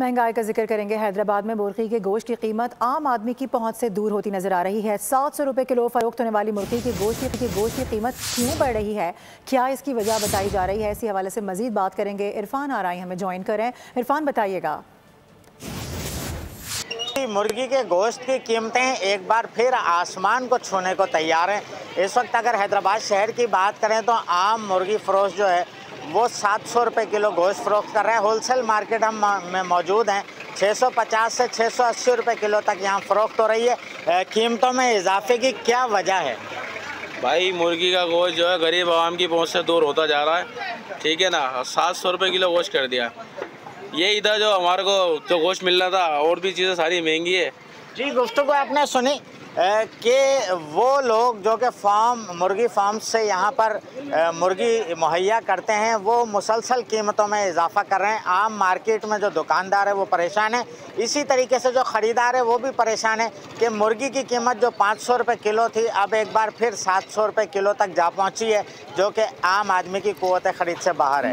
महंगाई का जिक्र करेंगे। हैदराबाद में मुर्गी के गोश्त की कीमत आम आदमी की पहुंच से दूर होती नजर आ रही है। 700 रुपए किलो फरोख्त होने वाली मुर्गी की गोश्त की कीमत क्यों बढ़ रही है, क्या इसकी वजह बताई जा रही है, इसी हवाले से मजीद बात करेंगे। इरफान आराई हमें ज्वाइन करें। इरफान, बताइएगा। मुर्गी के गोश्त की कीमतें एक बार फिर आसमान को छूने को तैयार हैं। इस वक्त अगर हैदराबाद शहर की बात करें तो आम मुर्गी फरोश जो है वो 700 रुपये किलो गोश्त फरोख्त कर रहे हैं। होलसेल मार्केट हम में मौजूद हैं, 650 से 680 रुपये किलो तक यहाँ फ़रोख्त हो रही है। कीमतों में इजाफे की क्या वजह है? भाई, मुर्गी का गोश्त जो है गरीब आवाम की पहुंच से दूर होता जा रहा है, ठीक है ना। 700 रुपये किलो गोश्त कर दिया। ये इधर जो हमारे को जो गोश्त मिलना था, और भी चीज़ें सारी महंगी है। जी, गुफ्तगू आपने सुनी कि वो लोग जो कि मुर्गी फार्म से यहाँ पर मुर्गी मुहैया करते हैं वो मुसलसल कीमतों में इजाफा कर रहे हैं। आम मार्केट में जो दुकानदार है वो परेशान है, इसी तरीके से जो ख़रीदार है वो भी परेशान है कि मुर्गी की कीमत जो 500 रुपये किलो थी अब एक बार फिर 700 रुपये किलो तक जा पहुँची है, जो कि आम आदमी की क़ुव्वत ख़रीद से बाहर है।